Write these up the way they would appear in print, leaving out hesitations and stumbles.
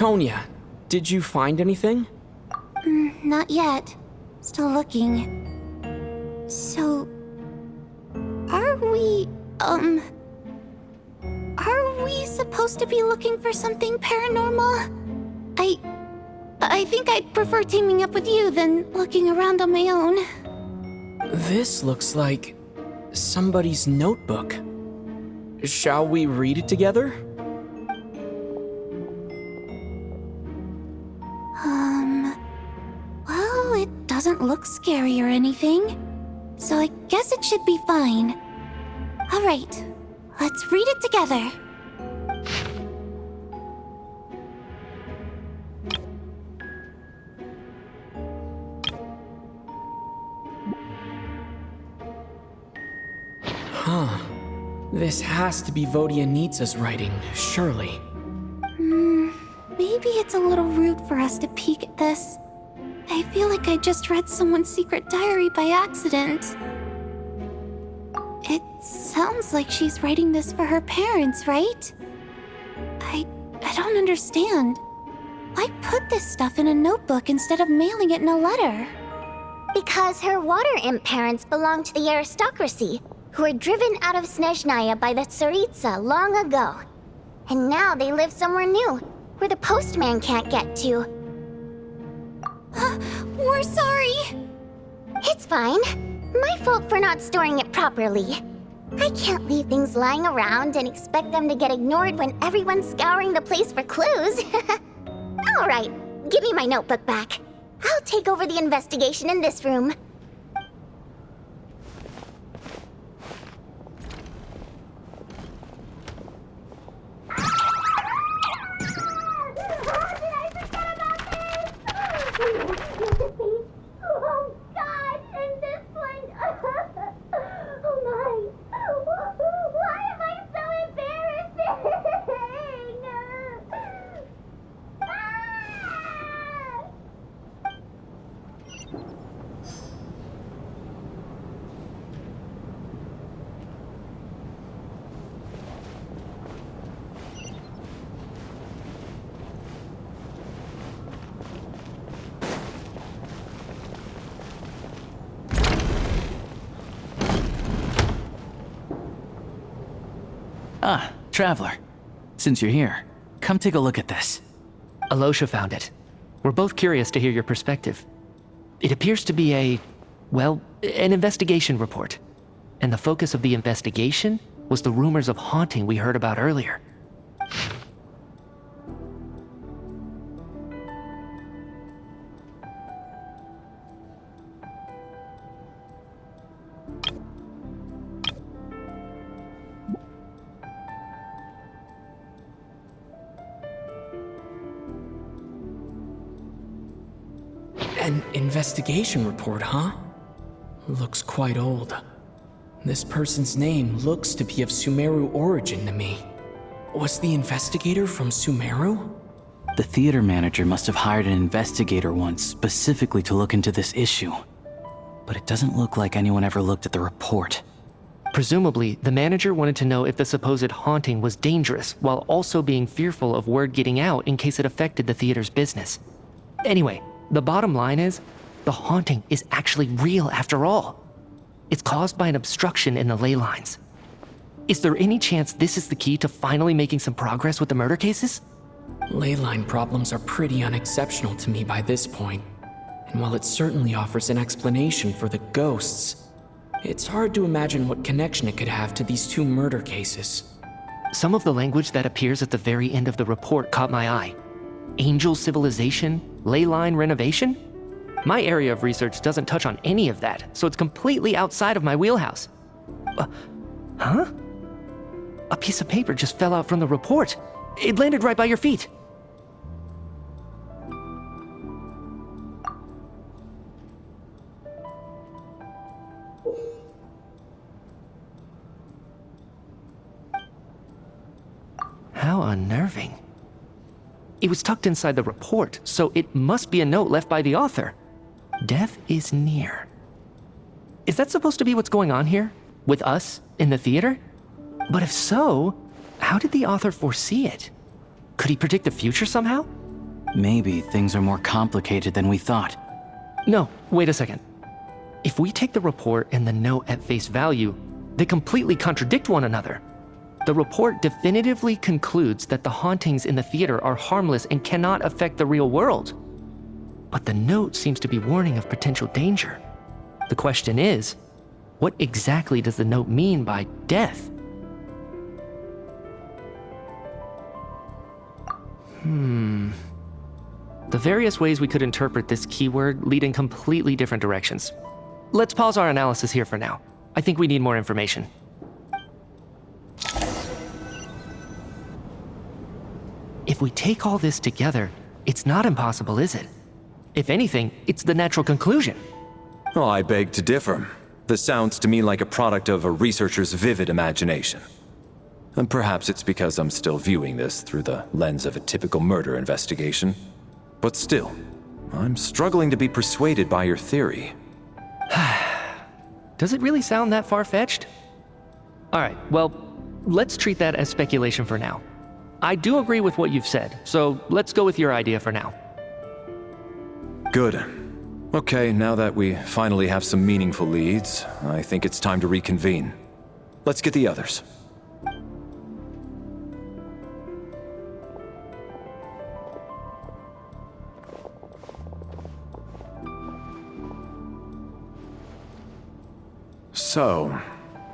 Tonya, did you find anything? Not yet. Still looking. So... Are we supposed to be looking for something paranormal? I think I'd prefer teaming up with you than looking around on my own. This looks like somebody's notebook. Shall we read it together? Well, it doesn't look scary or anything, so I guess it should be fine. Alright, let's read it together. Huh. This has to be Vodyanitsa's writing, surely. Maybe it's a little rude for us to peek at this. I feel like I just read someone's secret diary by accident. It sounds like she's writing this for her parents, right? I don't understand. Why put this stuff in a notebook instead of mailing it in a letter? Because her water imp parents belong to the aristocracy, who were driven out of Snezhnaya by the Tsaritsa long ago. And now they live somewhere new, where the postman can't get to. We're sorry! It's fine. My fault for not storing it properly. I can't leave things lying around and expect them to get ignored when everyone's scouring the place for clues. Alright, give me my notebook back. I'll take over the investigation in this room. Oh God, and this one. Oh my. Why am I so embarrassing? Ah, Traveler. Since you're here, come take a look at this. Alosha found it. We're both curious to hear your perspective. It appears to be an investigation report. And the focus of the investigation was the rumors of haunting we heard about earlier. An investigation report, huh? Looks quite old. This person's name looks to be of Sumeru origin to me. Was the investigator from Sumeru? The theater manager must have hired an investigator once specifically to look into this issue. But it doesn't look like anyone ever looked at the report. Presumably, the manager wanted to know if the supposed haunting was dangerous while also being fearful of word getting out in case it affected the theater's business. Anyway, the bottom line is, the haunting is actually real after all. It's caused by an obstruction in the ley lines. Is there any chance this is the key to finally making some progress with the murder cases? Ley line problems are pretty unexceptional to me by this point. And while it certainly offers an explanation for the ghosts, it's hard to imagine what connection it could have to these two murder cases. Some of the language that appears at the very end of the report caught my eye. Angel civilization, ley line renovation? My area of research doesn't touch on any of that, so it's completely outside of my wheelhouse. Huh? A piece of paper just fell out from the report. It landed right by your feet. How unnerving. It was tucked inside the report, so it must be a note left by the author. Death is near. Is that supposed to be what's going on here? With us in the theater? But if so, how did the author foresee it? Could he predict the future somehow? Maybe things are more complicated than we thought. No, wait a second. If we take the report and the note at face value, they completely contradict one another. The report definitively concludes that the hauntings in the theater are harmless and cannot affect the real world. But the note seems to be warning of potential danger. The question is, what exactly does the note mean by death? The various ways we could interpret this keyword lead in completely different directions. Let's pause our analysis here for now. I think we need more information. If we take all this together, it's not impossible, is it? If anything, it's the natural conclusion. Oh, I beg to differ. This sounds to me like a product of a researcher's vivid imagination. And perhaps it's because I'm still viewing this through the lens of a typical murder investigation. But still, I'm struggling to be persuaded by your theory. Does it really sound that far-fetched? Alright, well, let's treat that as speculation for now. I do agree with what you've said, so let's go with your idea for now. Good. Okay, now that we finally have some meaningful leads, I think it's time to reconvene. Let's get the others. So,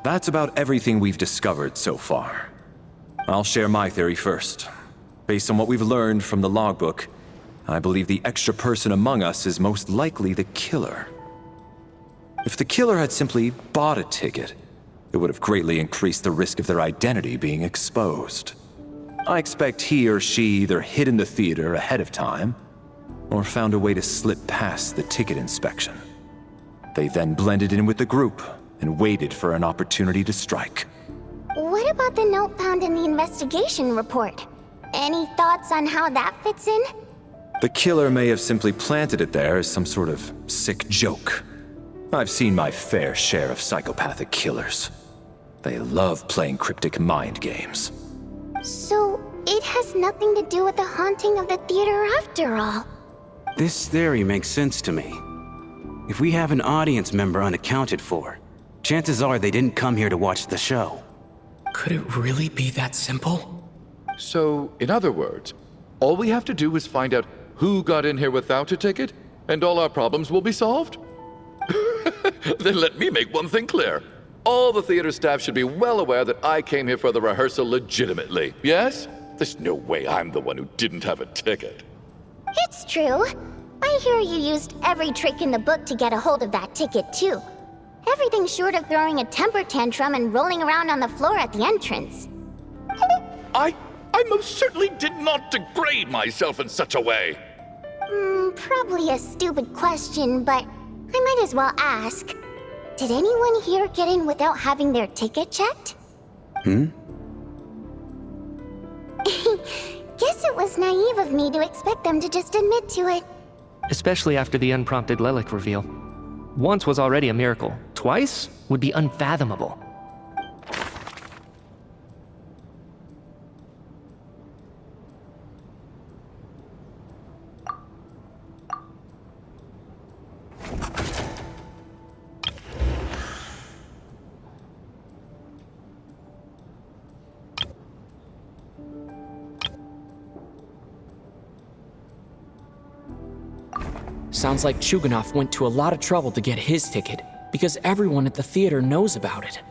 that's about everything we've discovered so far. I'll share my theory first. Based on what we've learned from the logbook, I believe the extra person among us is most likely the killer. If the killer had simply bought a ticket, it would have greatly increased the risk of their identity being exposed. I expect he or she either hid in the theater ahead of time, or found a way to slip past the ticket inspection. They then blended in with the group and waited for an opportunity to strike. What about the note found in the investigation report? Any thoughts on how that fits in? The killer may have simply planted it there as some sort of sick joke. I've seen my fair share of psychopathic killers. They love playing cryptic mind games. So, it has nothing to do with the haunting of the theater after all. This theory makes sense to me. If we have an audience member unaccounted for, chances are they didn't come here to watch the show. Could it really be that simple? So, in other words, all we have to do is find out who got in here without a ticket, and all our problems will be solved? Then let me make one thing clear. All the theater staff should be well aware that I came here for the rehearsal legitimately, yes? There's no way I'm the one who didn't have a ticket. It's true. I hear you used every trick in the book to get a hold of that ticket, too. Everything short of throwing a temper tantrum and rolling around on the floor at the entrance. I most certainly did not degrade myself in such a way. Probably a stupid question, but I might as well ask. Did anyone here get in without having their ticket checked? Guess it was naive of me to expect them to just admit to it. Especially after the unprompted Lelic reveal. Once was already a miracle. Twice would be unfathomable. Sounds like Chuganov went to a lot of trouble to get his ticket, because everyone at the theater knows about it.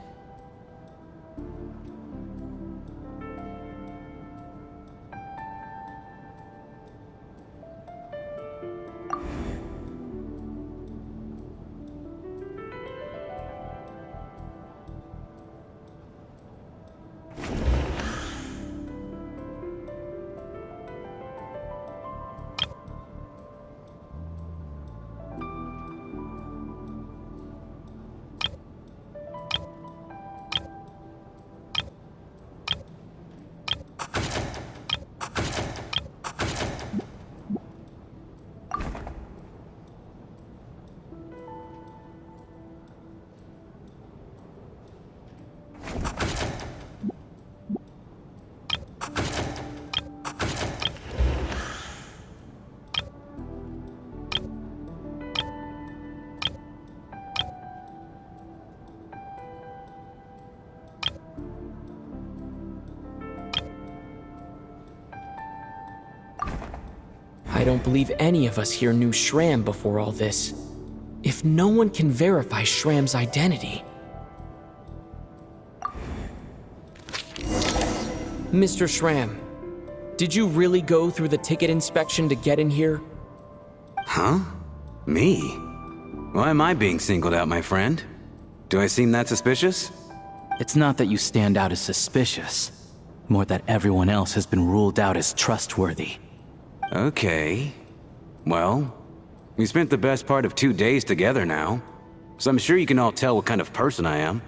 I don't believe any of us here knew Shram before all this. If no one can verify Shram's identity... Mr. Shram, did you really go through the ticket inspection to get in here? Huh? Me? Why am I being singled out, my friend? Do I seem that suspicious? It's not that you stand out as suspicious, more that everyone else has been ruled out as trustworthy. Okay. Well, we spent the best part of 2 days together now, so I'm sure you can all tell what kind of person I am.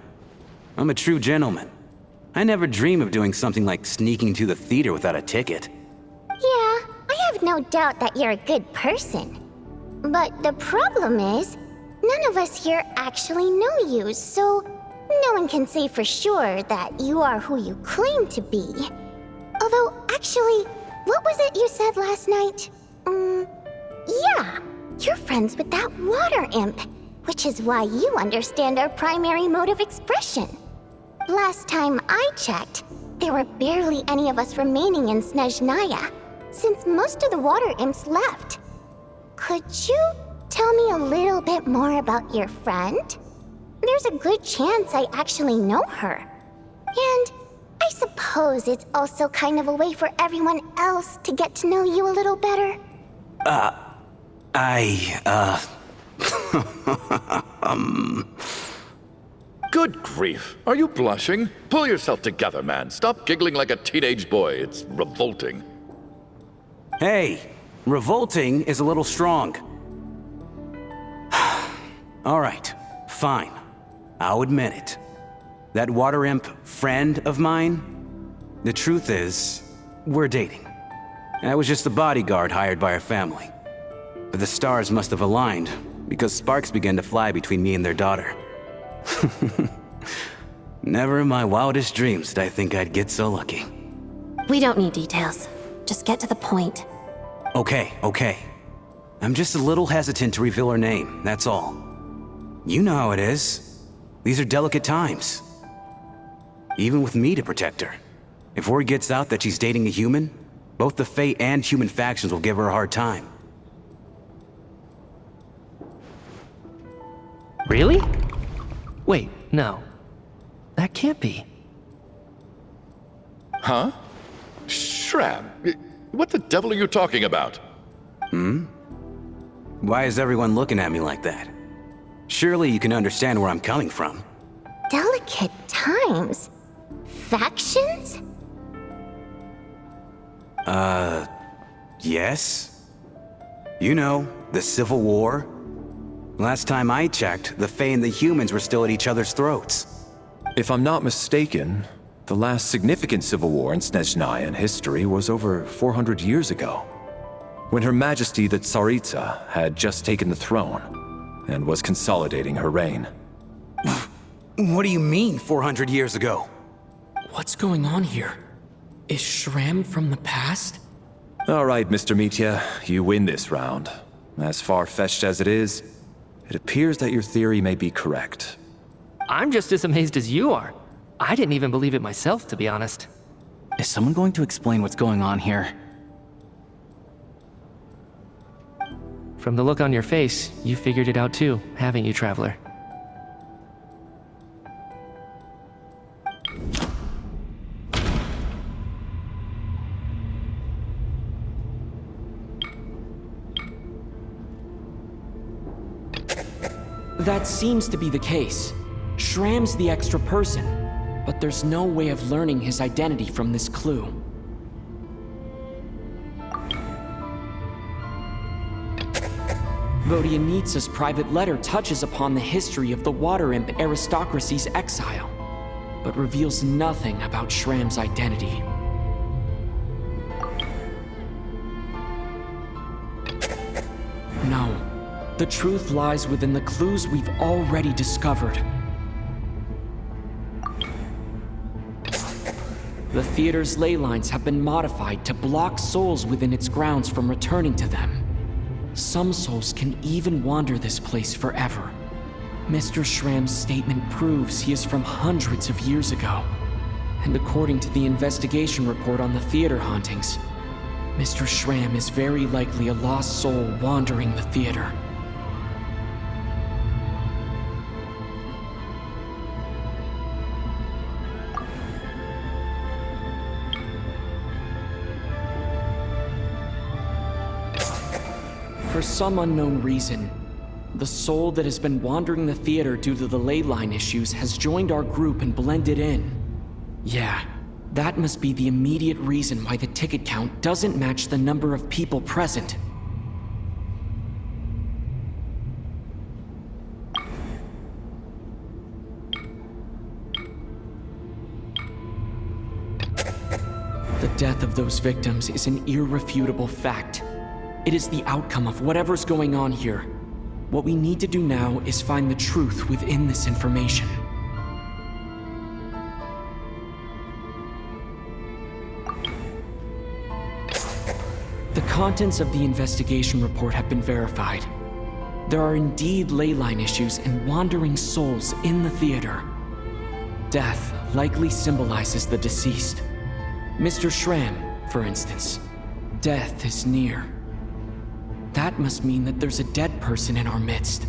I'm a true gentleman. I never dream of doing something like sneaking to the theater without a ticket. Yeah, I have no doubt that you're a good person. But the problem is, none of us here actually know you, so no one can say for sure that you are who you claim to be. Although, actually, what was it you said last night? Yeah, you're friends with that water imp, which is why you understand our primary mode of expression. Last time I checked, there were barely any of us remaining in Snezhnaya, since most of the water imps left. Could you tell me a little bit more about your friend? There's a good chance I actually know her. And I suppose it's also kind of a way for everyone else to get to know you a little better. Good grief. Are you blushing? Pull yourself together, man. Stop giggling like a teenage boy. It's revolting. Hey, revolting is a little strong. All right, fine. I'll admit it. That water imp friend of mine, the truth is, we're dating. I was just a bodyguard hired by our family. But the stars must have aligned, because sparks began to fly between me and their daughter. Never in my wildest dreams did I think I'd get so lucky. We don't need details. Just get to the point. Okay. I'm just a little hesitant to reveal her name, that's all. You know how it is. These are delicate times. Even with me to protect her. If word gets out that she's dating a human, both the Fae and human factions will give her a hard time. Really? Wait, no. That can't be. Huh? Shram, what the devil are you talking about? Why is everyone looking at me like that? Surely you can understand where I'm coming from. Delicate times? Factions? Yes? You know, the Civil War? Last time I checked, the Fae and the humans were still at each other's throats. If I'm not mistaken, the last significant civil war in Snezhnayan history was over 400 years ago, when Her Majesty the Tsaritsa had just taken the throne and was consolidating her reign. What do you mean, 400 years ago? What's going on here? Is Shram from the past? All right, Mr. Mitya, you win this round. As far-fetched as it is, it appears that your theory may be correct. I'm just as amazed as you are. I didn't even believe it myself, to be honest. Is someone going to explain what's going on here? From the look on your face, you figured it out too, haven't you, Traveler? That seems to be the case. Shram's the extra person, but there's no way of learning his identity from this clue. Vodyanitsa's private letter touches upon the history of the Water Imp aristocracy's exile, but reveals nothing about Shram's identity. No, the truth lies within the clues we've already discovered. The theater's ley lines have been modified to block souls within its grounds from returning to them. Some souls can even wander this place forever. Mr. Shram's statement proves he is from hundreds of years ago. And according to the investigation report on the theater hauntings, Mr. Schramm is very likely a lost soul wandering the theater. For some unknown reason, the soul that has been wandering the theater due to the ley line issues has joined our group and blended in. Yeah, that must be the immediate reason why the ticket count doesn't match the number of people present. The death of those victims is an irrefutable fact. It is the outcome of whatever's going on here. What we need to do now is find the truth within this information. The contents of the investigation report have been verified. There are indeed ley line issues and wandering souls in the theater. Death likely symbolizes the deceased. Mr. Schramm, for instance. Death is near. That must mean that there's a dead person in our midst.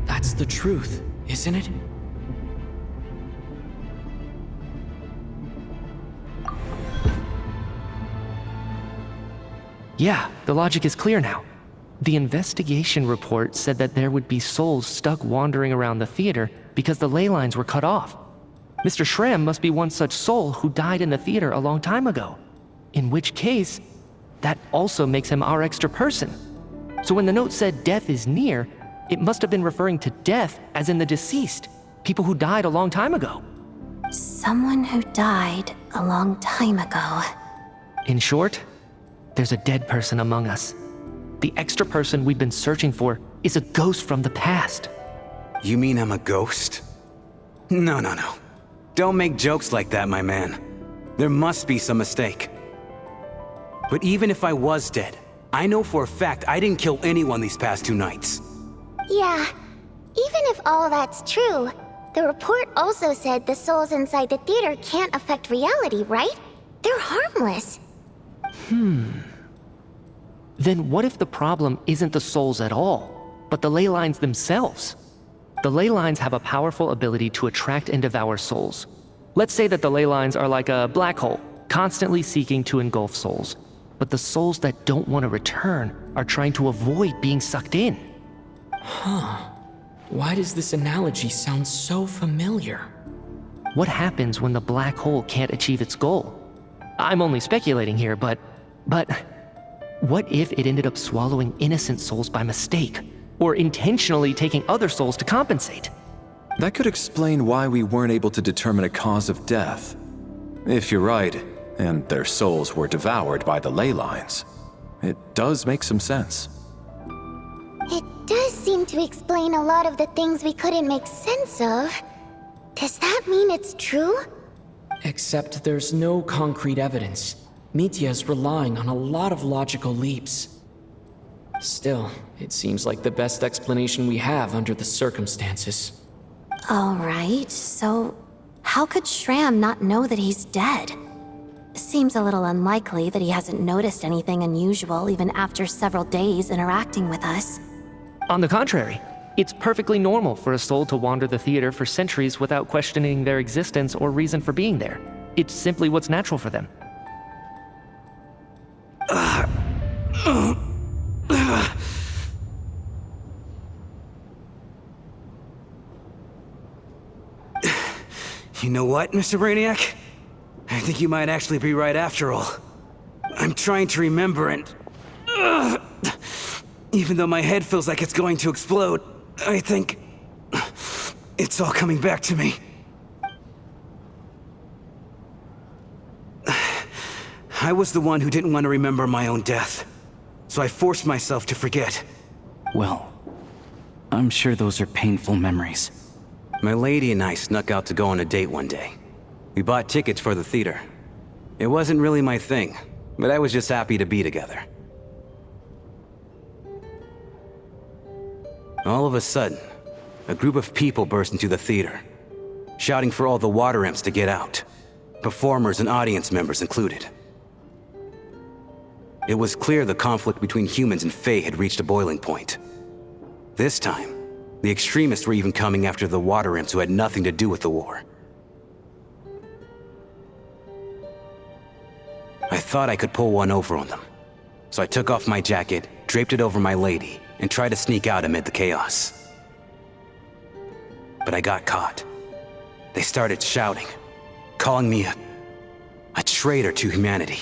That's the truth, isn't it? Yeah, the logic is clear now. The investigation report said that there would be souls stuck wandering around the theater because the ley lines were cut off. Mr. Schramm must be one such soul who died in the theater a long time ago. In which case, that also makes him our extra person. So when the note said death is near, it must have been referring to death as in the deceased, people who died a long time ago. Someone who died a long time ago. In short, there's a dead person among us. The extra person we've been searching for is a ghost from the past. You mean I'm a ghost? No. Don't make jokes like that, my man. There must be some mistake. But even if I was dead, I know for a fact I didn't kill anyone these past 2 nights. Yeah, even if all that's true, the report also said the souls inside the theater can't affect reality, right? They're harmless. Then what if the problem isn't the souls at all, but the ley lines themselves? The ley lines have a powerful ability to attract and devour souls. Let's say that the ley lines are like a black hole, constantly seeking to engulf souls. But the souls that don't want to return are trying to avoid being sucked in. Why does this analogy sound so familiar? What happens when the black hole can't achieve its goal? I'm only speculating here, but what if it ended up swallowing innocent souls by mistake, or intentionally taking other souls to compensate? That could explain why we weren't able to determine a cause of death. If you're right, and their souls were devoured by the ley lines, it does make some sense. It does seem to explain a lot of the things we couldn't make sense of. Does that mean it's true? Except there's no concrete evidence. Mitya's relying on a lot of logical leaps. Still, it seems like the best explanation we have under the circumstances. Alright, so how could Schramm not know that he's dead? Seems a little unlikely that he hasn't noticed anything unusual even after several days interacting with us. On the contrary, it's perfectly normal for a soul to wander the theater for centuries without questioning their existence or reason for being there. It's simply what's natural for them. You know what, Mr. Brainiac? I think you might actually be right after all. I'm trying to remember and... even though my head feels like it's going to explode, I think... it's all coming back to me. I was the one who didn't want to remember my own death, so I forced myself to forget. Well, I'm sure those are painful memories. My lady and I snuck out to go on a date one day. We bought tickets for the theater. It wasn't really my thing, but I was just happy to be together. All of a sudden, a group of people burst into the theater, shouting for all the water imps to get out, performers and audience members included. It was clear the conflict between humans and Fae had reached a boiling point. This time, the extremists were even coming after the water imps who had nothing to do with the war. I thought I could pull one over on them. So I took off my jacket, draped it over my lady, and tried to sneak out amid the chaos. But I got caught. They started shouting, calling me a traitor to humanity.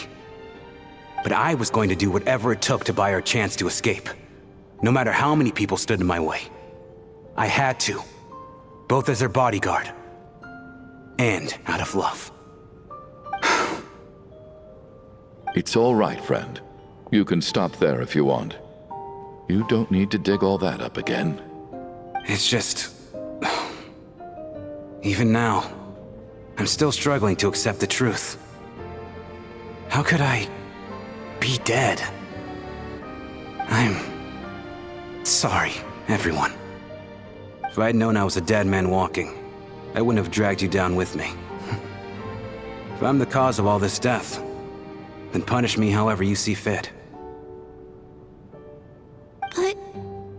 But I was going to do whatever it took to buy her a chance to escape, no matter how many people stood in my way. I had to, both as her bodyguard and out of love. It's all right, friend. You can stop there if you want. You don't need to dig all that up again. It's just... Even now, I'm still struggling to accept the truth. How could I be dead? I'm sorry, everyone. If I had known I was a dead man walking, I wouldn't have dragged you down with me. If I'm the cause of all this death, then punish me however you see fit. But,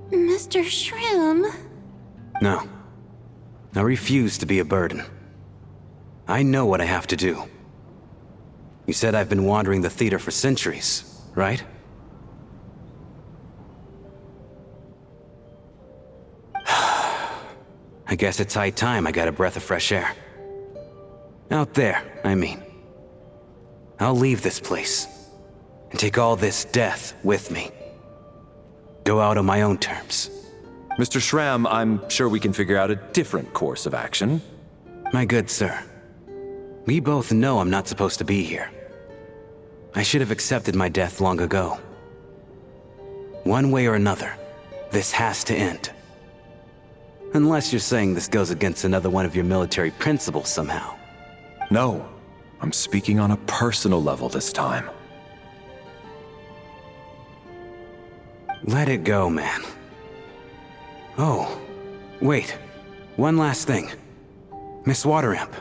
Mr. Shroom... No. I refuse to be a burden. I know what I have to do. You said I've been wandering the theater for centuries, right? I guess it's high time I got a breath of fresh air. Out there, I mean. I'll leave this place and take all this death with me. Go out on my own terms. Mr. Shram, I'm sure we can figure out a different course of action. My good sir, we both know I'm not supposed to be here. I should have accepted my death long ago. One way or another, this has to end. Unless you're saying this goes against another one of your military principles somehow. No, I'm speaking on a personal level this time. Let it go, man. Oh, wait. One last thing. Miss Waterimp.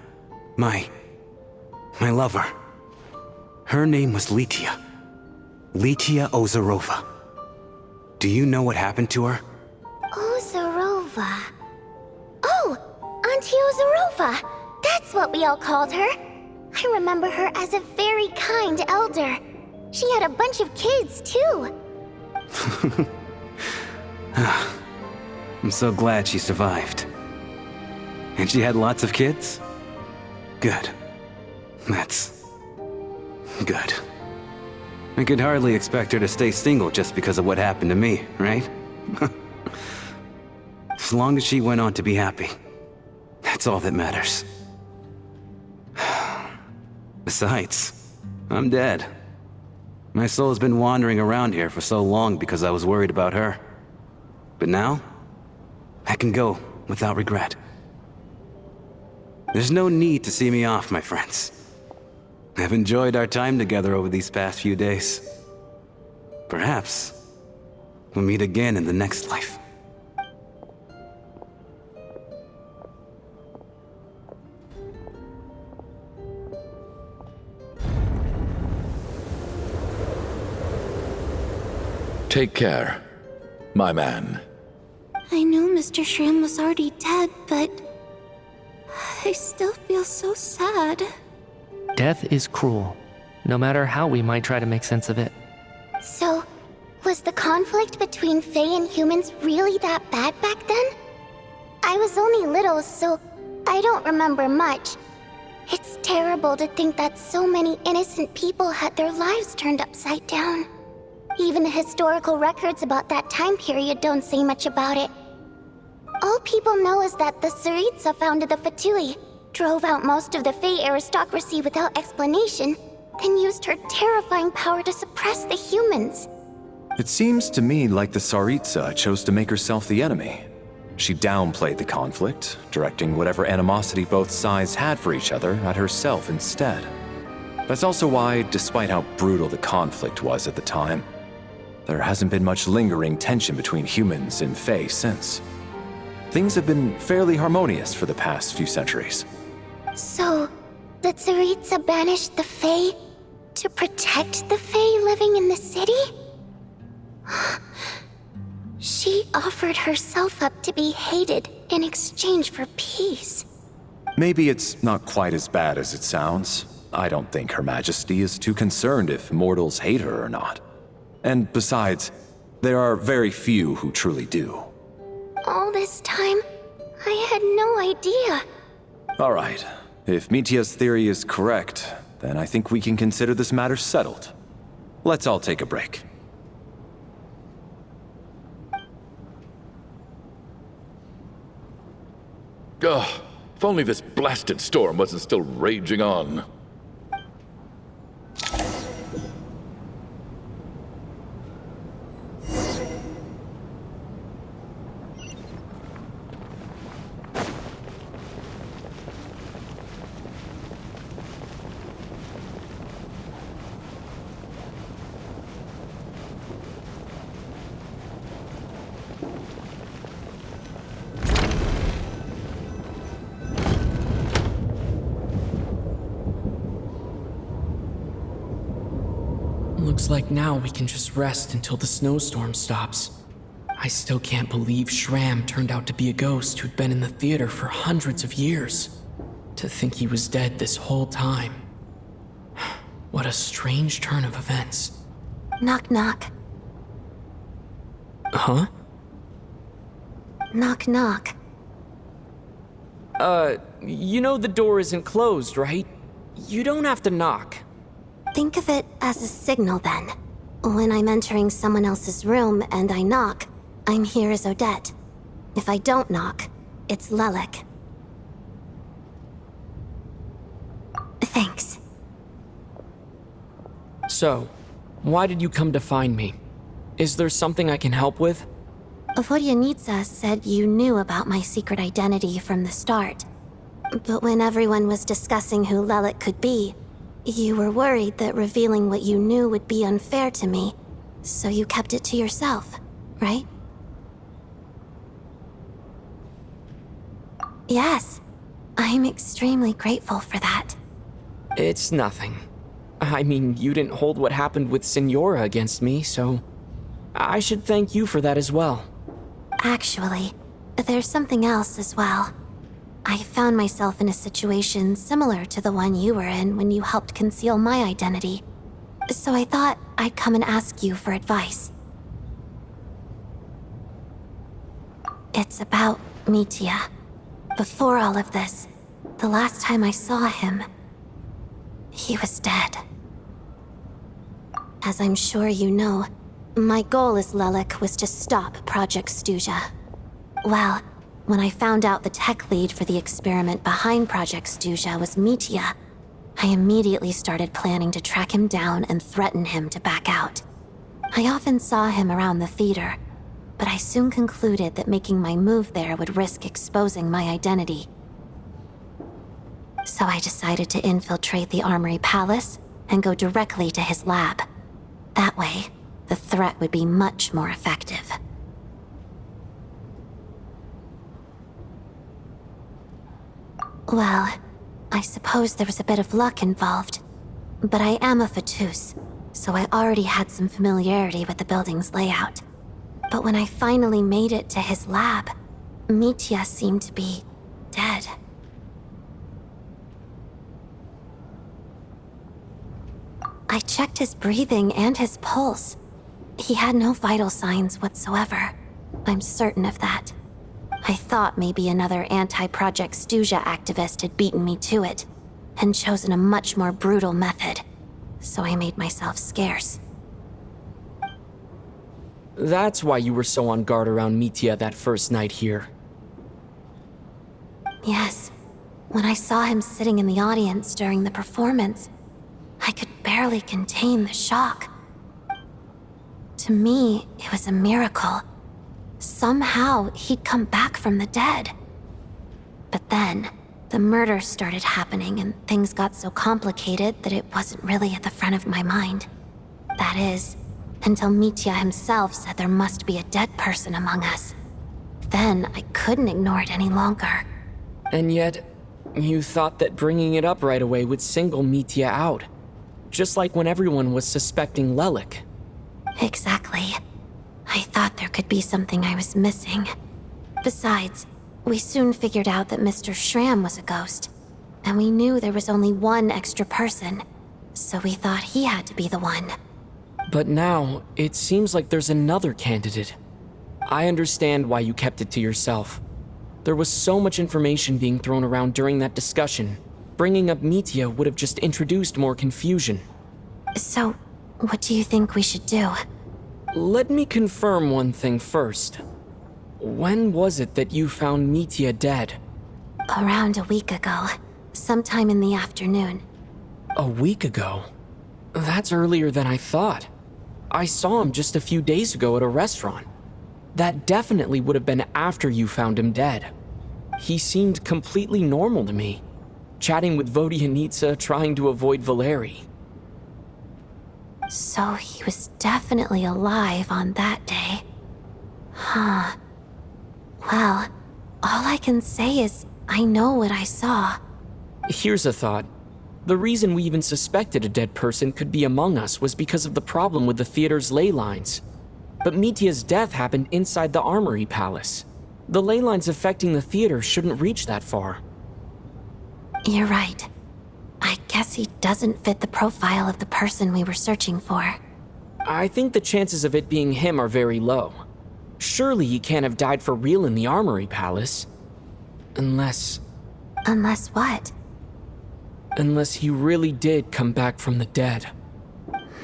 My lover. Her name was Litia. Litia Ozarova. Do you know what happened to her? Ozarova. Oh, Auntie Ozarova. That's what we all called her. I remember her as a very kind elder. She had a bunch of kids, too. I'm so glad she survived. And she had lots of kids? Good. That's... good. I could hardly expect her to stay single just because of what happened to me, right? As long as she went on to be happy, that's all that matters. Besides, I'm dead. My soul has been wandering around here for so long because I was worried about her. But now, I can go without regret. There's no need to see me off, my friends. I've enjoyed our time together over these past few days. Perhaps we'll meet again in the next life. Take care, my man. I know Mr. Shram was already dead, but... I still feel so sad. Death is cruel, no matter how we might try to make sense of it. So, was the conflict between Fae and humans really that bad back then? I was only little, so I don't remember much. It's terrible to think that so many innocent people had their lives turned upside down. Even the historical records about that time period don't say much about it. All people know is that the Tsaritsa founded the Fatui, drove out most of the Fae aristocracy without explanation, then used her terrifying power to suppress the humans. It seems to me like the Tsaritsa chose to make herself the enemy. She downplayed the conflict, directing whatever animosity both sides had for each other at herself instead. That's also why, despite how brutal the conflict was at the time, there hasn't been much lingering tension between humans and Fae since. Things have been fairly harmonious for the past few centuries. So, the Tsaritsa banished the Fae, To protect the Fae living in the city? She offered herself up to be hated in exchange for peace. Maybe it's not quite as bad as it sounds. I don't think Her Majesty is too concerned if mortals hate her or not. And besides, there are very few who truly do. All this time, I had no idea. All right. If Mitia's theory is correct, then I think we can consider this matter settled. Let's all take a break. Ugh, if only this blasted storm wasn't still raging on. Looks like now we can just rest until the snowstorm stops. I still can't believe Shram turned out to be a ghost who'd been in the theater for hundreds of years. To think he was dead this whole time. What a strange turn of events. Knock, knock. Huh? Knock, knock. You know the door isn't closed, right? You don't have to knock. Think of it as a signal then. When I'm entering someone else's room and I knock, I'm here as Odette. If I don't knock, it's Lelik. Thanks. So, why did you come to find me? Is there something I can help with? Vodyanitsa said you knew about my secret identity from the start. But when everyone was discussing who Lelik could be, you were worried that revealing what you knew would be unfair to me, so you kept it to yourself, right? Yes, I'm extremely grateful for that. It's nothing. I mean, you didn't hold what happened with Signora against me, so I should thank you for that as well. Actually, there's something else as well. I found myself in a situation similar to the one you were in when you helped conceal my identity. So I thought I'd come and ask you for advice. It's about Mitia. Before all of this, the last time I saw him, he was dead. As I'm sure you know, my goal as Lelik was to stop Project Stuja. Well, when I found out the tech lead for the experiment behind Project Stuja was Mitia, I immediately started planning to track him down and threaten him to back out. I often saw him around the theater, but I soon concluded that making my move there would risk exposing my identity. So I decided to infiltrate the Armory Palace and go directly to his lab. That way, the threat would be much more effective. Well, I suppose there was a bit of luck involved. But I am a Fatus, so I already had some familiarity with the building's layout. But when I finally made it to his lab, Mitia seemed to be dead. I checked his breathing and his pulse. He had no vital signs whatsoever. I'm certain of that. I thought maybe another anti-Project Stuja activist had beaten me to it, and chosen a much more brutal method, so I made myself scarce. That's why you were so on guard around Mitia that first night here. Yes. When I saw him sitting in the audience during the performance, I could barely contain the shock. To me, it was a miracle. Somehow, he'd come back from the dead. But then, the murder started happening and things got so complicated that it wasn't really at the front of my mind. That is, until Mitia himself said there must be a dead person among us. Then, I couldn't ignore it any longer. And yet, you thought that bringing it up right away would single Mitia out. just like when everyone was suspecting Lelik. Exactly. I thought there could be something I was missing. Besides, we soon figured out that Mr. Schramm was a ghost, and we knew there was only one extra person, so we thought he had to be the one. But now, it seems like there's another candidate. I understand why you kept it to yourself. There was so much information being thrown around during that discussion. Bringing up Mitya would have just introduced more confusion. So, what do you think we should do? Let me confirm one thing first. When was it that you found Mitya dead? Around a week ago, sometime in the afternoon. A week ago? That's earlier than I thought. I saw him just a few days ago at a restaurant. That definitely would have been after you found him dead. He seemed completely normal to me, chatting with Vodyanitsa, trying to avoid Valeri. So he was definitely alive on that day. Huh. Well, all I can say is I know what I saw. Here's a thought. The reason we even suspected a dead person could be among us was because of the problem with the theater's ley lines. But Mitya's death happened inside the Armory Palace. The ley lines affecting the theater shouldn't reach that far. You're right. I guess he doesn't fit the profile of the person we were searching for. I think the chances of it being him are very low. Surely he can't have died for real in the Armory Palace. Unless what? Unless he really did come back from the dead.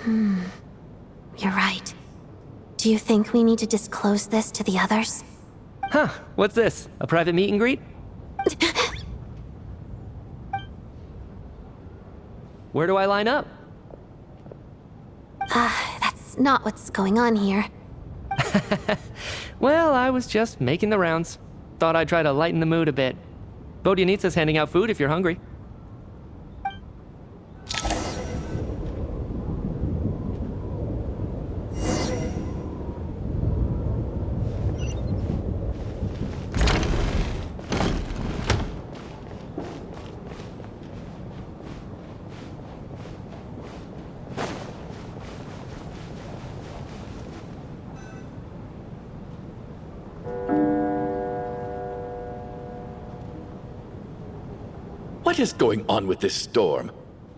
You're right. Do you think we need to disclose this to the others? Huh, what's this? A private meet and greet? Where do I line up? That's not what's going on here. Well, I was just making the rounds. Thought I'd try to lighten the mood a bit. Vodyanitsa's handing out food if you're hungry. What is going on with this storm?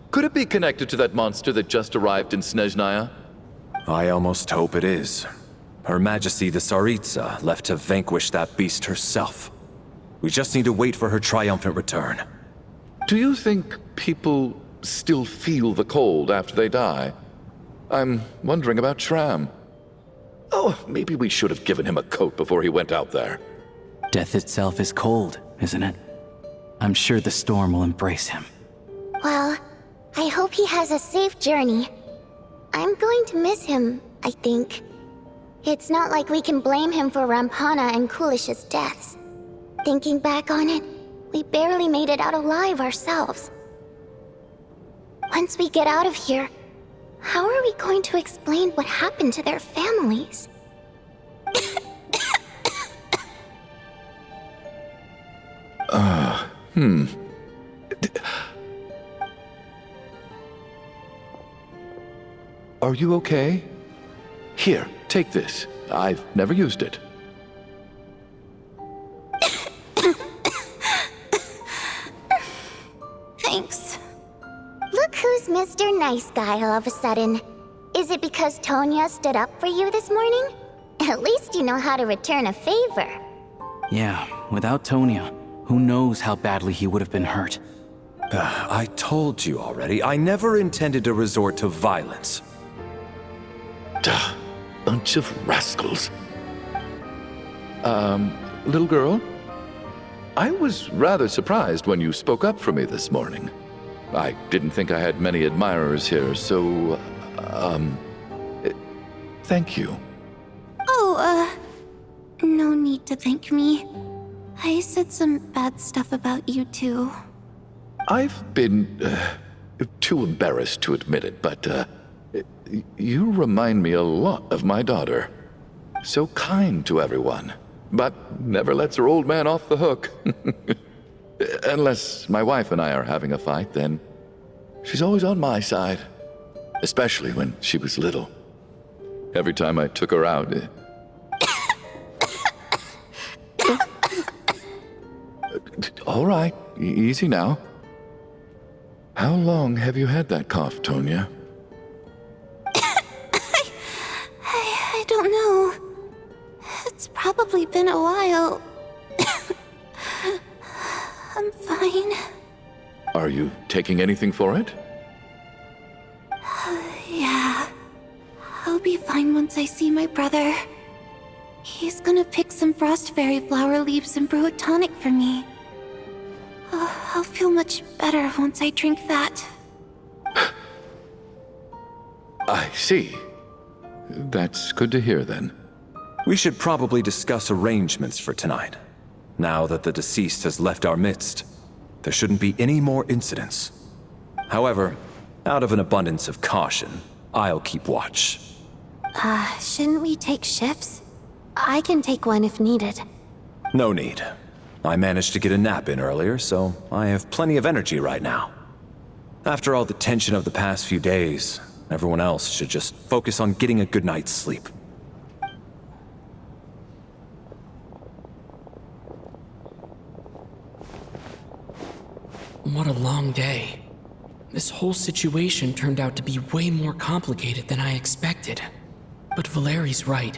Could it be connected to that monster that just arrived in Snezhnaya? I almost hope it is. Her Majesty the Tsaritsa left to vanquish that beast herself. We just need to wait for her triumphant return. Do you think people still feel the cold after they die? I'm wondering about Shram. Oh, maybe we should have given him a coat before he went out there. Death itself is cold, isn't it? I'm sure the storm will embrace him. Well, I hope he has a safe journey. I'm going to miss him, I think. It's not like we can blame him for Rampana and Kulish's deaths. Thinking back on it, we barely made it out alive ourselves. Once we get out of here, how are we going to explain what happened to their families? Are you okay? Here, take this. I've never used it. Thanks. Look who's Mr. Nice Guy all of a sudden. Is it because Tonya stood up for you this morning? At least you know how to return a favor. Yeah, without Tonya, who knows how badly he would have been hurt. I told you already, I never intended to resort to violence. Duh, bunch of rascals. Little girl? I was rather surprised when you spoke up for me this morning. I didn't think I had many admirers here, so, thank you. Oh, no need to thank me. I said some bad stuff about you too. I've been, too embarrassed to admit it, but, you remind me a lot of my daughter. So kind to everyone, but never lets her old man off the hook. Unless my wife and I are having a fight, then she's always on my side. especially when she was little. Every time I took her out... All right, easy now. How long have you had that cough, Tonya? I don't know. It's probably been a while. I'm fine. Are you taking anything for it? Yeah. I'll be fine once I see my brother. He's gonna pick some frost fairy flower leaves and brew a tonic for me. I'll feel much better once I drink that. I see. That's good to hear then. We should probably discuss arrangements for tonight. Now that the deceased has left our midst, there shouldn't be any more incidents. However, out of an abundance of caution, I'll keep watch. Shouldn't we take shifts? I can take one if needed. No need. I managed to get a nap in earlier, so I have plenty of energy right now. After all the tension of the past few days, everyone else should just focus on getting a good night's sleep. What a long day. This whole situation turned out to be way more complicated than I expected. But Valeri's right.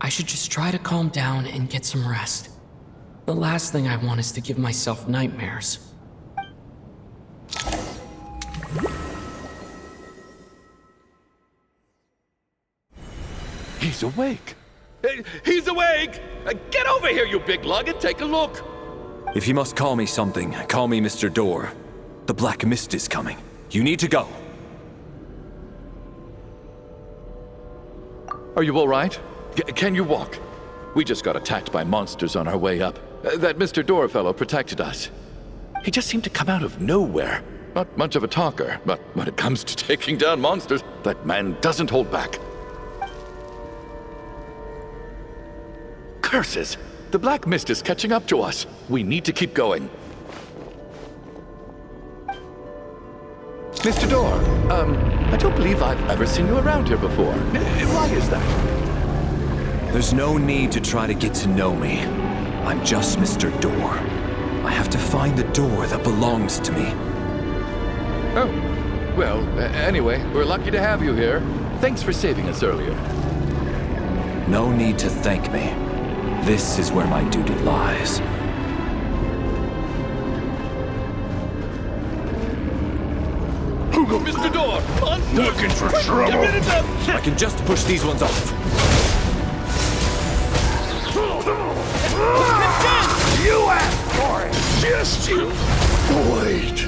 I should just try to calm down and get some rest. The last thing I want is to give myself nightmares. He's awake! He's awake! Get over here, you big lug, and take a look! If you must call me something, call me Mr. Door. The Black Mist is coming. You need to go. Are you all right? Can you walk? We just got attacked by monsters on our way up. That Mr. Door fellow protected us. He just seemed to come out of nowhere. Not much of a talker, but when it comes to taking down monsters, that man doesn't hold back. Curses! The Black Mist is catching up to us. We need to keep going. Mr. Door, I don't believe I've ever seen you around here before. Why is that? There's no need to try to get to know me. I'm just Mr. Door. I have to find the door that belongs to me. Oh, well, anyway, we're lucky to have you here. Thanks for saving us earlier. No need to thank me. This is where my duty lies. Mr. Door! Monsters! Looking for trouble? Get rid of them! I can just push these ones off. You asked for it! Just you wait!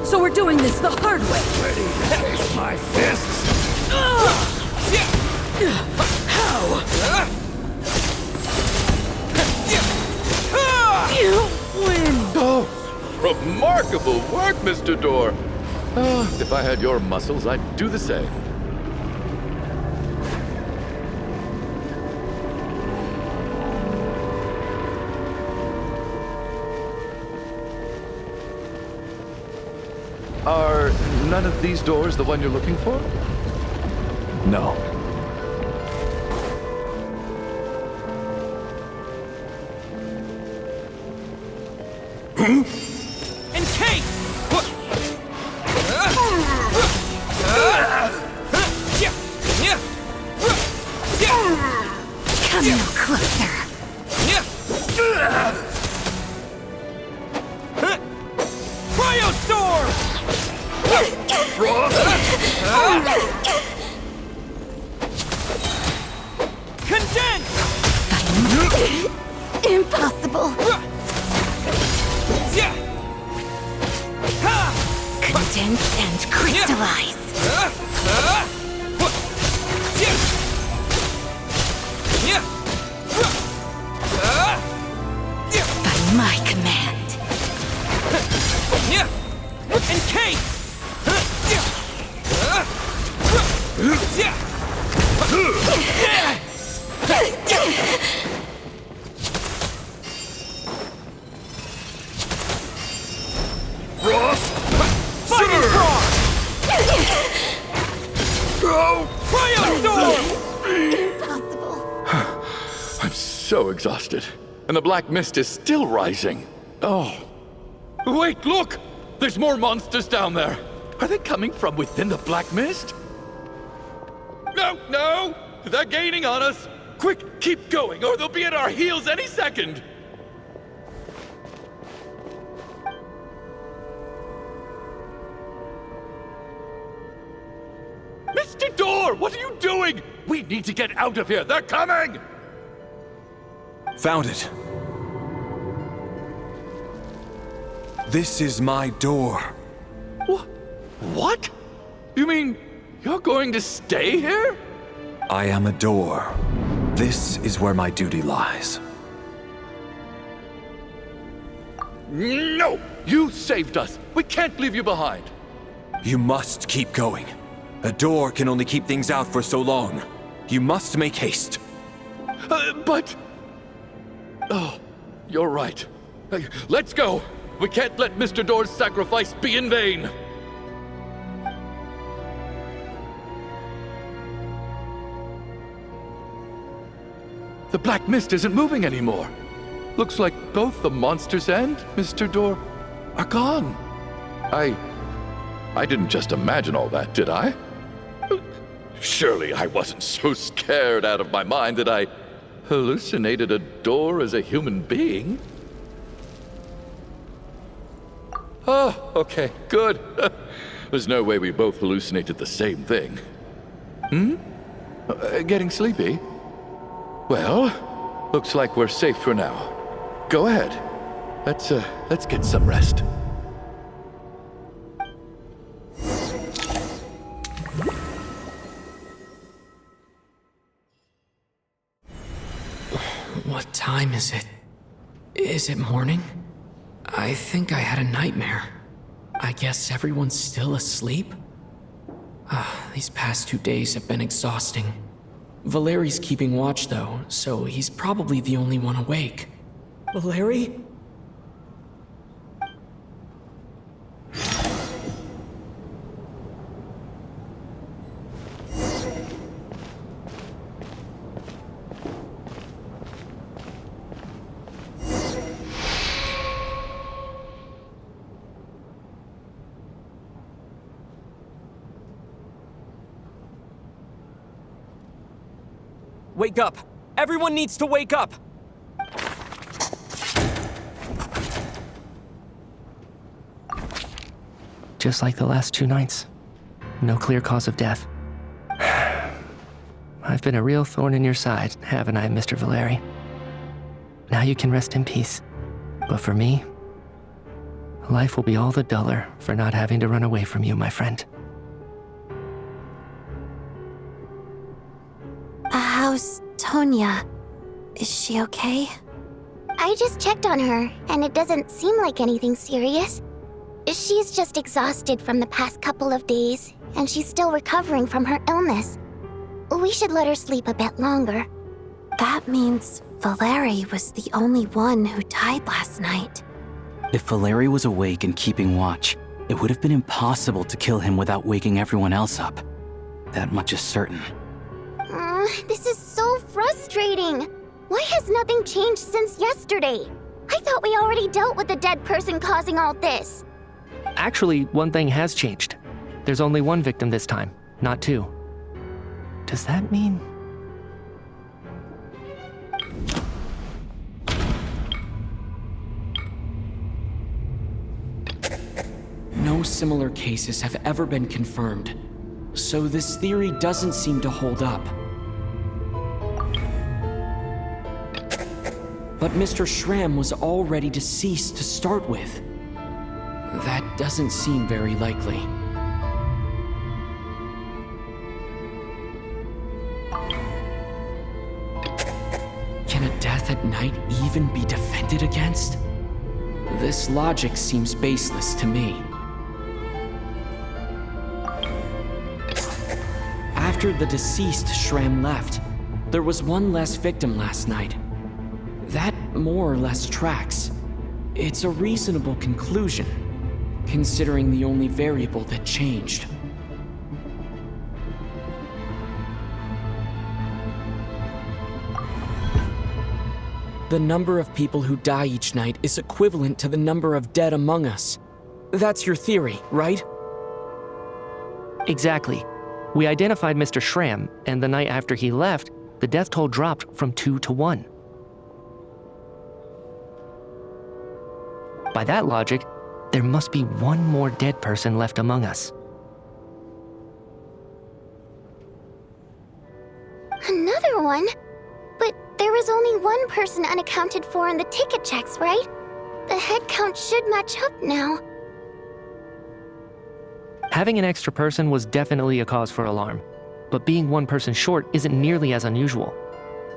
So we're doing this the hard way. Ready to face my fists? You win. Oh, remarkable work, Mr. Door. If I had your muscles, I'd do the same. Are none of these doors the one you're looking for? No. And Kate! Come no closer. Cryo Storm! Condense! Impossible. Yeah! Couldn't condense and crystallize. By my command. Encase! Frost! Fighting Sir! Frog! Go! Cryo Storm! Impossible. I'm so exhausted. And the black mist is still rising. Oh. Wait, look! There's more monsters down there. Are they coming from within the black mist? No, no! They're gaining on us! Quick, keep going, or they'll be at our heels any second! Mr. Door, what are you doing? We need to get out of here. They're coming! Found it. This is my door. What? You mean you're going to stay here? I am a door. This is where my duty lies. No! You saved us. We can't leave you behind. You must keep going. A door can only keep things out for so long. You must make haste. But... Oh, you're right. Let's go. We can't let Mr. Door's sacrifice be in vain. The black mist isn't moving anymore. Looks like both the monsters and Mr. Door are gone. I didn't just imagine all that, did I? Surely I wasn't so scared out of my mind that I hallucinated a door as a human being. Oh, okay, good. There's no way we both hallucinated the same thing. Getting sleepy? Well, looks like we're safe for now. Go ahead. Let's get some rest. What time is it? Is it morning? I think I had a nightmare. I guess everyone's still asleep? These past 2 days have been exhausting. Valeri's keeping watch though, so he's probably the only one awake. Valeri? Wake up! Everyone needs to wake up! Just like the last 2 nights. No clear cause of death. I've been a real thorn in your side, haven't I, Mr. Valeri? Now you can rest in peace. But for me, life will be all the duller for not having to run away from you, my friend. How's Tonya? Is she okay? I just checked on her, and it doesn't seem like anything serious. She's just exhausted from the past couple of days, and she's still recovering from her illness. We should let her sleep a bit longer. That means Valeri was the only one who died last night. If Valeri was awake and keeping watch, it would have been impossible to kill him without waking everyone else up. That much is certain. This is so frustrating. Why has nothing changed since yesterday? I thought we already dealt with the dead person causing all this. Actually, one thing has changed. There's only 1 victim this time, not 2. Does that mean... No similar cases have ever been confirmed, so this theory doesn't seem to hold up. But Mr. Schramm was already deceased to start with. That doesn't seem very likely. Can a death at night even be defended against? This logic seems baseless to me. After the deceased Shram left, there was one less victim last night. That more or less tracks. It's a reasonable conclusion, considering the only variable that changed. The number of people who die each night is equivalent to the number of dead among us. That's your theory, right? Exactly. We identified Mr. Shram, and the night after he left, the death toll dropped from 2 to 1. By that logic, there must be one more dead person left among us. Another one? But there was only one person unaccounted for in the ticket checks, right? The head count should match up now. Having an extra person was definitely a cause for alarm, but being one person short isn't nearly as unusual.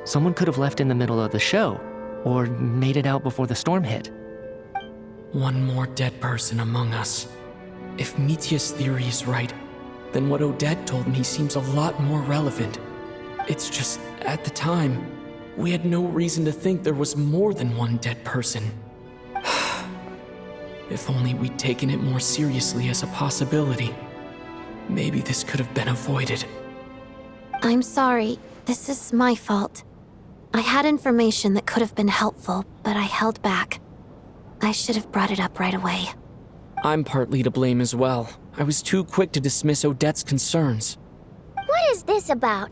Someone could have left in the middle of the show, or made it out before the storm hit. One more dead person among us. If Mitya's theory is right, then what Odette told me seems a lot more relevant. It's just, at the time, we had no reason to think there was more than one dead person. If only we'd taken it more seriously as a possibility, maybe this could have been avoided. I'm sorry. This is my fault. I had information that could have been helpful, but I held back. I should have brought it up right away. I'm partly to blame as well. I was too quick to dismiss Odette's concerns. What is this about?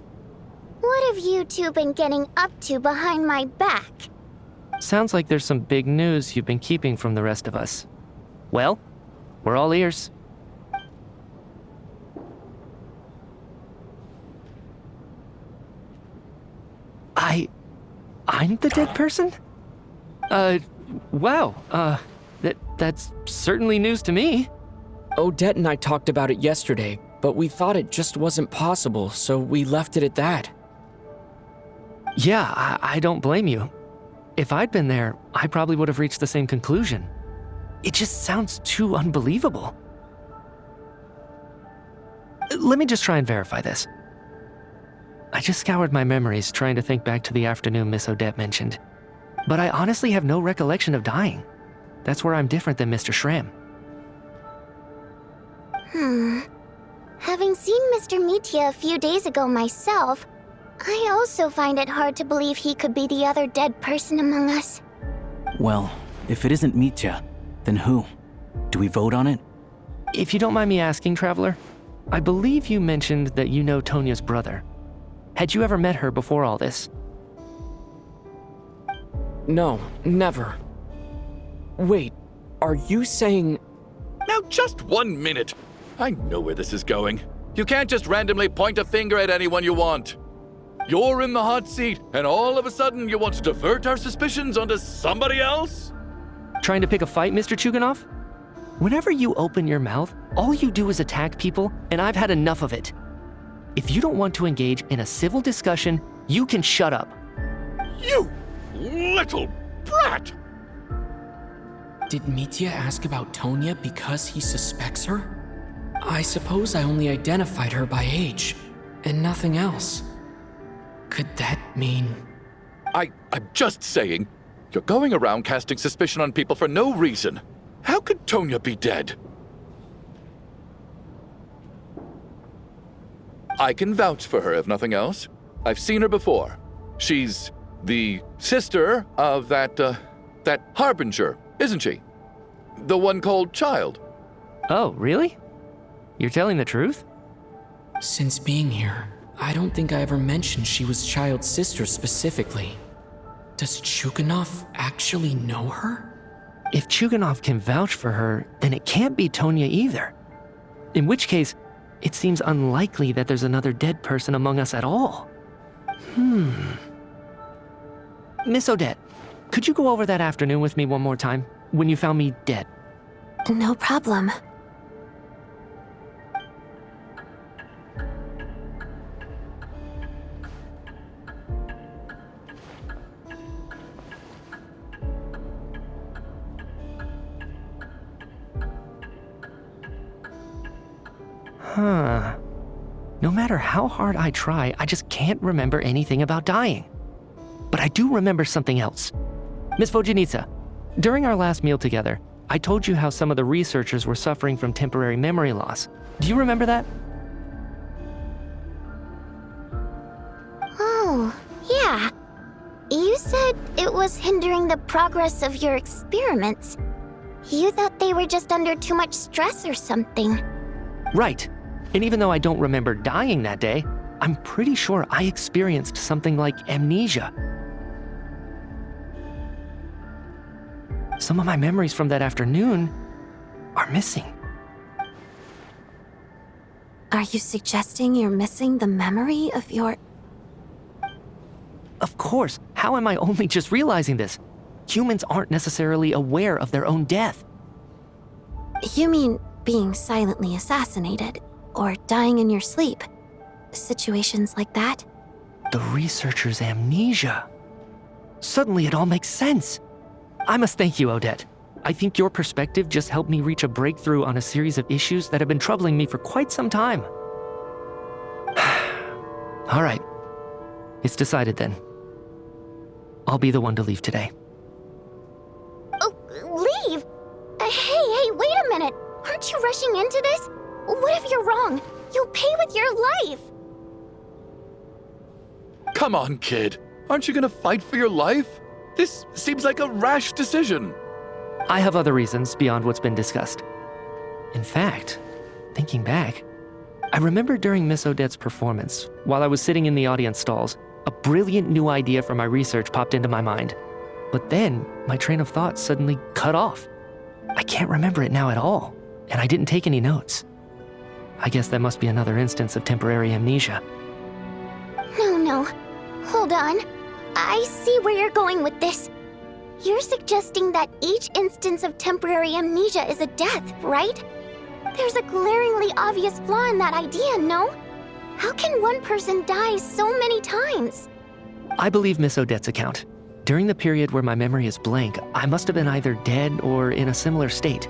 What have you two been getting up to behind my back? Sounds like there's some big news you've been keeping from the rest of us. Well, we're all ears. I'm the dead person? Wow, that's certainly news to me. Odette and I talked about it yesterday, but we thought it just wasn't possible, so we left it at that. Yeah, I don't blame you. If I'd been there, I probably would have reached the same conclusion. It just sounds too unbelievable. Let me just try and verify this. I just scoured my memories trying to think back to the afternoon Miss Odette mentioned. But I honestly have no recollection of dying. That's where I'm different than Mr. Shram. Having seen Mr. Mitya a few days ago myself, I also find it hard to believe he could be the other dead person among us. Well, if it isn't Mitya, then who? Do we vote on it? If you don't mind me asking, Traveler, I believe you mentioned that you know Tonya's brother. Had you ever met her before all this? No, never. Wait, are you saying... Now, just 1 minute. I know where this is going. You can't just randomly point a finger at anyone you want. You're in the hot seat, and all of a sudden you want to divert our suspicions onto somebody else? Trying to pick a fight, Mr. Chuganov? Whenever you open your mouth, all you do is attack people, and I've had enough of it. If you don't want to engage in a civil discussion, you can shut up. You little brat! Did Mitya ask about Tonya because he suspects her? I suppose I only identified her by age, and nothing else. Could that mean... I'm just saying, you're going around casting suspicion on people for no reason. How could Tonya be dead? I can vouch for her, if nothing else. I've seen her before. She's the sister of that Harbinger, isn't she? The one called Child. Oh, really? You're telling the truth? Since being here, I don't think I ever mentioned she was Child's sister specifically. Does Chuganov actually know her? If Chuganov can vouch for her, then it can't be Tonya either. In which case, it seems unlikely that there's another dead person among us at all. Miss Odette, could you go over that afternoon with me one more time, when you found me dead? No problem. Huh. No matter how hard I try, I just can't remember anything about dying. But I do remember something else. Miss Vojanitsa, during our last meal together, I told you how some of the researchers were suffering from temporary memory loss. Do you remember that? Oh, yeah. You said it was hindering the progress of your experiments. You thought they were just under too much stress or something. Right. And even though I don't remember dying that day, I'm pretty sure I experienced something like amnesia. Some of my memories from that afternoon are missing. Are you suggesting you're missing the memory of your... Of course, how am I only just realizing this? Humans aren't necessarily aware of their own death. You mean being silently assassinated, or dying in your sleep? Situations like that? The researcher's amnesia. Suddenly it all makes sense. I must thank you, Odette. I think your perspective just helped me reach a breakthrough on a series of issues that have been troubling me for quite some time. All right. It's decided then. I'll be the one to leave today. Oh, leave? Hey, wait a minute. Aren't you rushing into this? What if you're wrong? You'll pay with your life. Come on, kid. Aren't you gonna fight for your life? This seems like a rash decision. I have other reasons beyond what's been discussed. In fact, thinking back, I remember during Miss Odette's performance, while I was sitting in the audience stalls, a brilliant new idea for my research popped into my mind. But then, my train of thought suddenly cut off. I can't remember it now at all, and I didn't take any notes. I guess that must be another instance of temporary amnesia. No. Hold on. I see where you're going with this. You're suggesting that each instance of temporary amnesia is a death, right? There's a glaringly obvious flaw in that idea, no? How can one person die so many times? I believe Miss Odette's account. During the period where my memory is blank, I must have been either dead or in a similar state.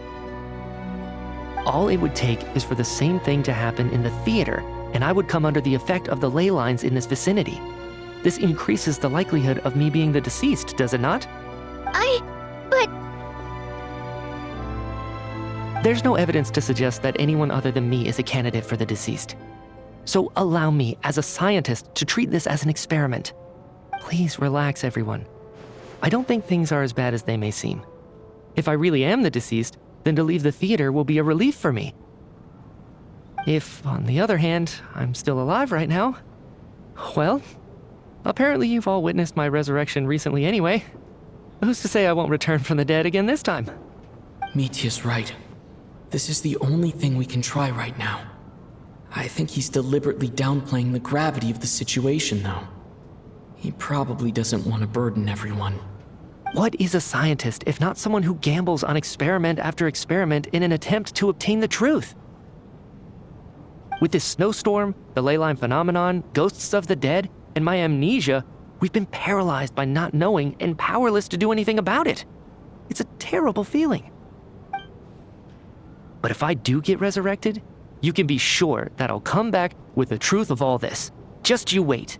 All it would take is for the same thing to happen in the theater, and I would come under the effect of the ley lines in this vicinity. This increases the likelihood of me being the deceased, does it not? But... There's no evidence to suggest that anyone other than me is a candidate for the deceased. So allow me, as a scientist, to treat this as an experiment. Please relax, everyone. I don't think things are as bad as they may seem. If I really am the deceased, then to leave the theater will be a relief for me. If, on the other hand, I'm still alive right now, well, apparently you've all witnessed my resurrection recently anyway. Who's to say I won't return from the dead again this time? Mitya's right. This is the only thing we can try right now. I think he's deliberately downplaying the gravity of the situation, though. He probably doesn't want to burden everyone. What is a scientist if not someone who gambles on experiment after experiment in an attempt to obtain the truth? With this snowstorm, the ley line phenomenon, ghosts of the dead, and my amnesia, we've been paralyzed by not knowing and powerless to do anything about it. It's a terrible feeling. But if I do get resurrected, you can be sure that I'll come back with the truth of all this. Just you wait.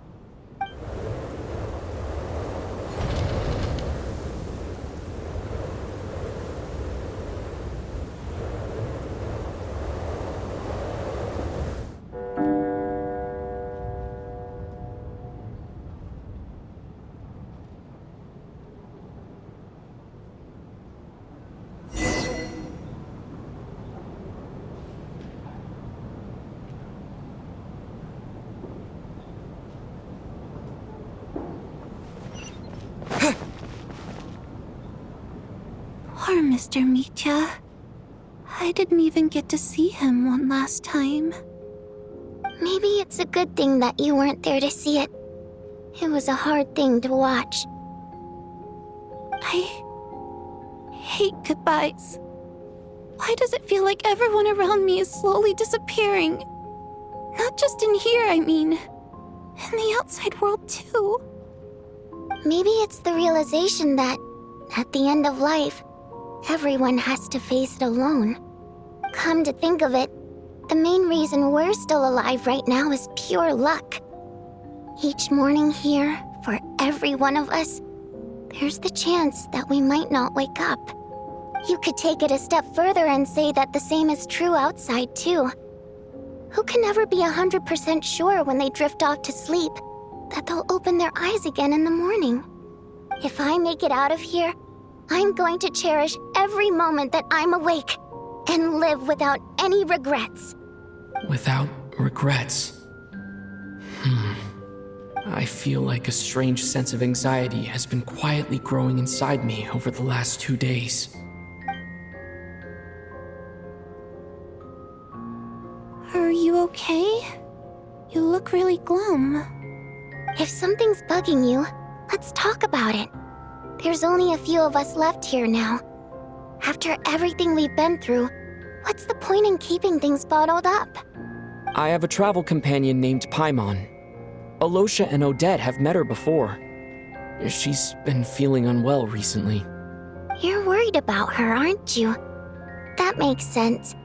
Poor Mr. Mitya. I didn't even get to see him one last time. Maybe it's a good thing that you weren't there to see it. It was a hard thing to watch. I hate goodbyes. Why does it feel like everyone around me is slowly disappearing? Not just in here, I mean. In the outside world, too. Maybe it's the realization that, at the end of life, everyone has to face it alone. Come to think of it, the main reason we're still alive right now is pure luck. Each morning here, for every one of us, there's the chance that we might not wake up. You could take it a step further and say that the same is true outside, too. Who can ever be 100% sure when they drift off to sleep that they'll open their eyes again in the morning? If I make it out of here, I'm going to cherish every moment that I'm awake and live without any regrets. Without regrets. I feel like a strange sense of anxiety has been quietly growing inside me over the last 2 days. Are you okay? You look really glum. If something's bugging you, let's talk about it. There's only a few of us left here now. After everything we've been through, what's the point in keeping things bottled up? I have a travel companion named Paimon. Alosha and Odette have met her before. She's been feeling unwell recently. You're worried about her, aren't you? That makes sense.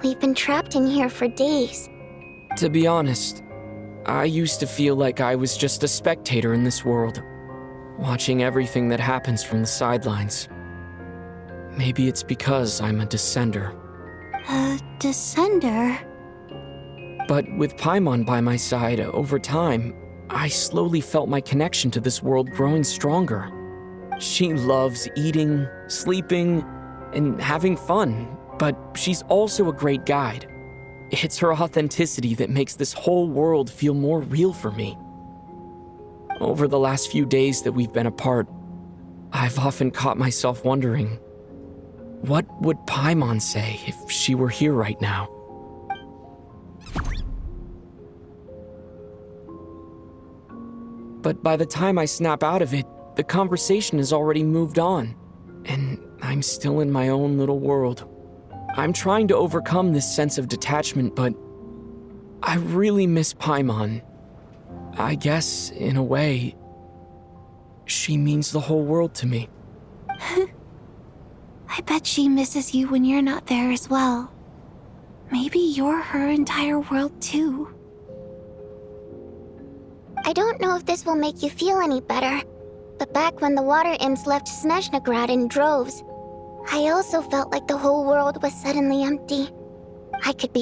We've been trapped in here for days. To be honest, I used to feel like I was just a spectator in this world, watching everything that happens from the sidelines. Maybe it's because I'm a descender. A descender? But with Paimon by my side, over time, I slowly felt my connection to this world growing stronger. She loves eating, sleeping, and having fun, but she's also a great guide. It's her authenticity that makes this whole world feel more real for me. Over the last few days that we've been apart, I've often caught myself wondering, what would Paimon say if she were here right now? But by the time I snap out of it, the conversation has already moved on, and I'm still in my own little world. I'm trying to overcome this sense of detachment, but I really miss Paimon. I guess, in a way, she means the whole world to me. I bet she misses you when you're not there as well. Maybe you're her entire world too. I don't know if this will make you feel any better, but back when the water imps left Snezhnograd in droves, I also felt like the whole world was suddenly empty. I could be